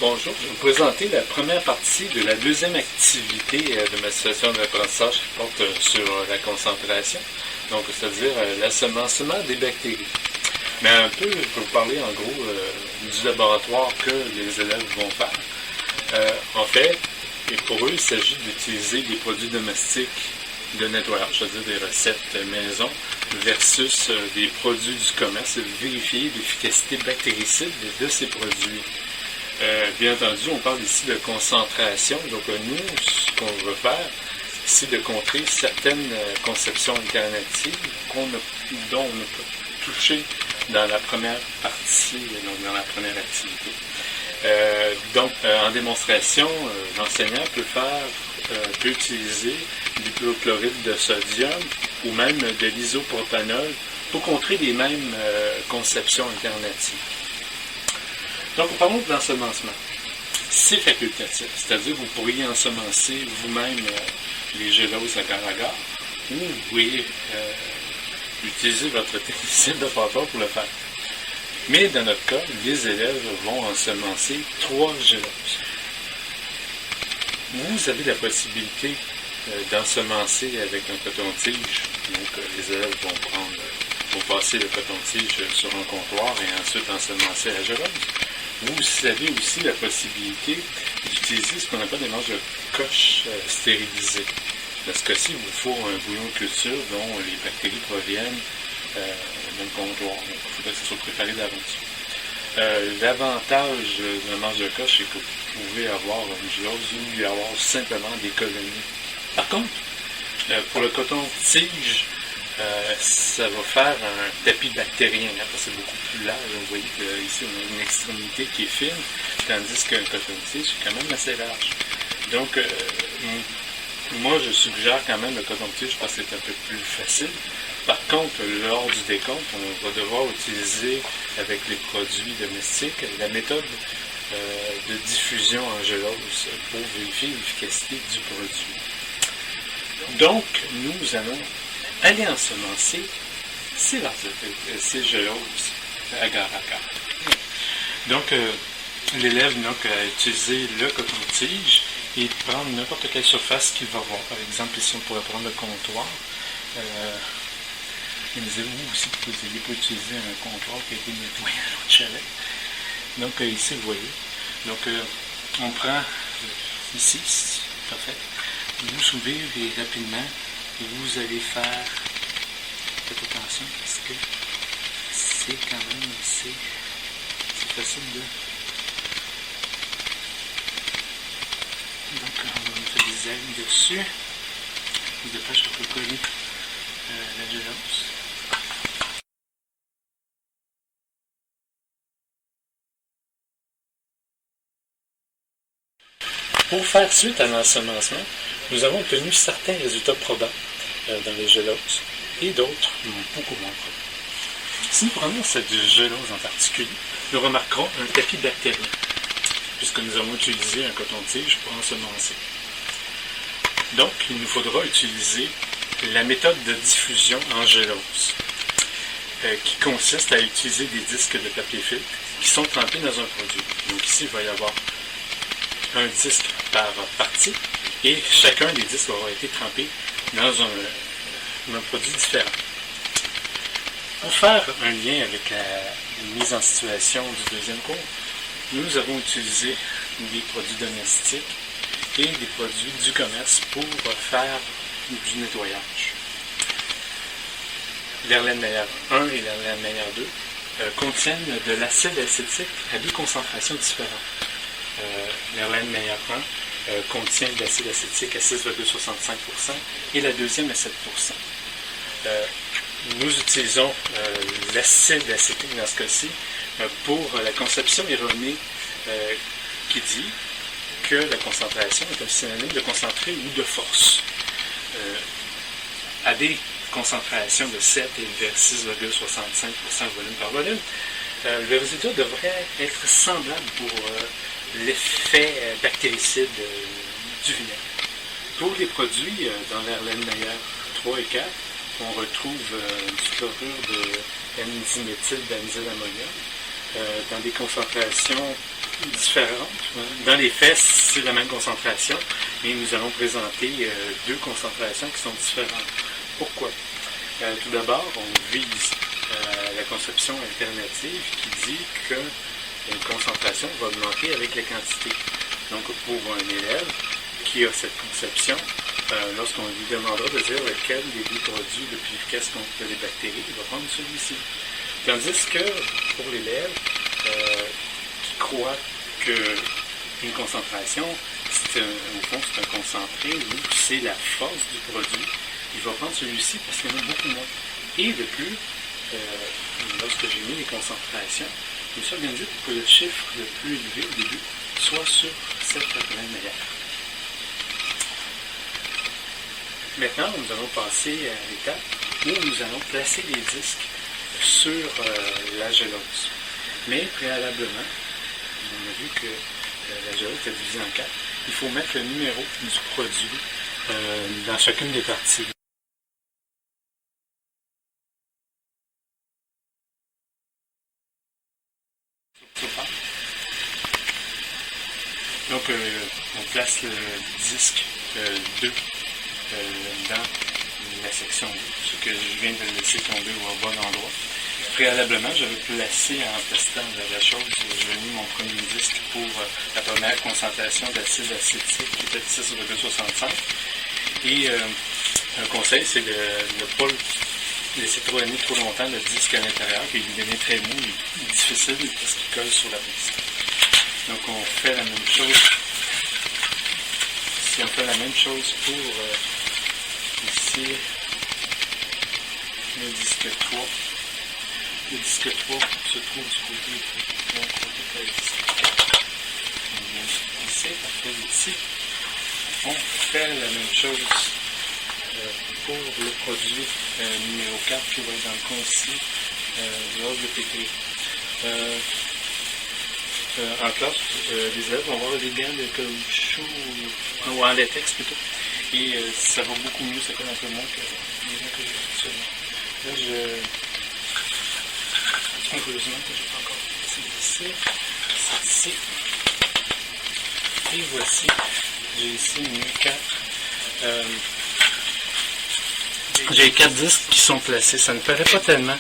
Bonjour, je vais vous présenter la première partie de la deuxième activité de ma situation d'apprentissage qui porte sur la concentration, donc c'est-à-dire l'assommacement des bactéries. Mais un peu, je vais vous parler en gros du laboratoire que les élèves vont faire. En fait, et pour eux, il s'agit d'utiliser des produits domestiques de nettoyage, c'est-à-dire des recettes maison, versus des produits du commerce, et de vérifier l'efficacité bactéricide de ces produits. Bien entendu, on parle ici de concentration. Donc, nous, ce qu'on veut faire, c'est de contrer certaines conceptions alternatives dont on a touché dans la première partie, dans la première activité. En démonstration, l'enseignant peut utiliser du chlorhydrochloride de sodium ou même de l'isopropanol pour contrer les mêmes conceptions alternatives. Donc, parlons de l'ensemencement. C'est facultatif, c'est-à-dire que vous pourriez ensemencer vous-même les géloses agar-agar ou vous pourriez utiliser votre technicien de laboratoire pour le faire. Mais dans notre cas, les élèves vont ensemencer 3 géloses. Vous avez la possibilité d'ensemencer avec un coton-tige. Donc, les élèves vont passer le coton-tige sur un comptoir et ensuite ensemencer la gélose. Vous avez aussi la possibilité d'utiliser ce qu'on appelle des manches de coche stérilisées. Dans ce cas-ci, il vous faut un bouillon de culture dont les bactéries proviennent d'un comptoir. Il faudrait que ça soit préparé d'avance. L'avantage de la manche de coche, c'est que vous pouvez avoir une gélose ou y avoir simplement des colonies. Par contre, pour le coton-tige, ça va faire un tapis bactérien, c'est beaucoup plus large. Vous voyez qu'ici, on a une extrémité qui est fine, tandis qu'un coton-tige est quand même assez large. Donc, moi, je suggère quand même le coton-tige parce que c'est un peu plus facile. Par contre, lors du décompte, on va devoir utiliser avec les produits domestiques la méthode de diffusion en gélose pour vérifier l'efficacité du produit. Donc, nous allons aller ensemencer ces géloses agar-agar. Donc, l'élève n'a qu'à utiliser le coton-tige et prendre n'importe quelle surface qu'il va voir. Par exemple, ici, on pourrait prendre le comptoir. Il nous dit vous aussi que vous n'ayez pas utilisé un comptoir qui a été nettoyé à l'autre chalet. Donc, ici, vous voyez. Donc, on prend ici, parfait. Vous soulevez rapidement et vous allez faire, faites attention parce que c'est quand même assez facile de... Donc on va mettre des ailes dessus, je dépêche un peu coller la gélose. Pour faire suite à l'ensemencement, nous avons obtenu certains résultats probants dans les géloses et d'autres beaucoup moins probants. Si nous prenons cette gélose en particulier, nous remarquerons un tapis bactérien, puisque nous avons utilisé un coton-tige pour ensemencer. Donc, il nous faudra utiliser la méthode de diffusion en gélose, qui consiste à utiliser des disques de papier filtre qui sont trempés dans un produit. Donc ici, il va y avoir un disque par partie, et chacun des disques aura été trempé dans un produit différent. Pour faire un lien avec la mise en situation du deuxième cours, nous avons utilisé des produits domestiques et des produits du commerce pour faire du nettoyage. l'Erlenmeyer 1 et l'Erlenmeyer 2 contiennent de l'acide acétique à 2 concentrations différentes. L'Erlenmeyer 1 contient de l'acide acétique à 6,65% et la deuxième à 7%. Nous utilisons l'acide acétique dans ce cas-ci pour la conception erronée qui dit que la concentration est un synonyme de concentré ou de force. À des concentrations de 7 et vers 6,65% volume par volume, le résultat devrait être semblable pour l'effet bactéricide du vinaigre. Pour les produits dans l'Erlenmeyer 3 et 4, on retrouve du chlorure de N-diméthylbenzylammonium dans des concentrations différentes. Dans les faits, c'est la même concentration, mais nous allons présenter deux concentrations qui sont différentes. Pourquoi? Tout d'abord, on vise la conception alternative qui dit que une concentration va augmenter avec la quantité. Donc, pour un élève qui a cette conception, lorsqu'on lui demandera de dire lequel des deux produits le plus efficace contre les bactéries, il va prendre celui-ci. Tandis que pour l'élève qui croit qu'une concentration, au fond, c'est un concentré ou c'est la force du produit, il va prendre celui-ci parce qu'il y en a beaucoup moins. Et de plus, lorsque j'ai mis les concentrations, je me suis organisé pour que le chiffre le plus élevé au début soit sur cette manière. Maintenant, nous allons passer à l'étape où nous allons placer les disques sur la gélose. Mais préalablement, on a vu que la gélose est divisée en 4. Il faut mettre le numéro du produit dans chacune des parties. Donc, on place le disque 2 dans la section 2, ce que je viens de laisser tomber au bon endroit. Préalablement, j'avais placé en testant la chose, j'ai mis mon premier disque pour la première concentration d'acide acétique qui était 6,65. Et un conseil, c'est de ne pas laisser traîner trop longtemps le disque à l'intérieur, puis lui donner très mou et difficile parce qu'il colle sur la piste. Donc on fait la même chose. Si on fait la même chose pour ici le disque 3. Le disque 3 se trouve du côté de la disque 4. On vient ici, après ici. On fait la même chose pour le produit numéro 4 qui va être dans le coin ici, lors de PT. En classe, les élèves vont avoir des gants de caoutchouc, ou en latex plutôt, et ça va beaucoup mieux, ça colle un peu moins que les gants que j'ai actuellement. Là, heureusement que j'ai pas encore c'est ici, et voici, j'ai ici mes 4. J'ai 4 disques qui sont placés. Ça ne paraît pas tellement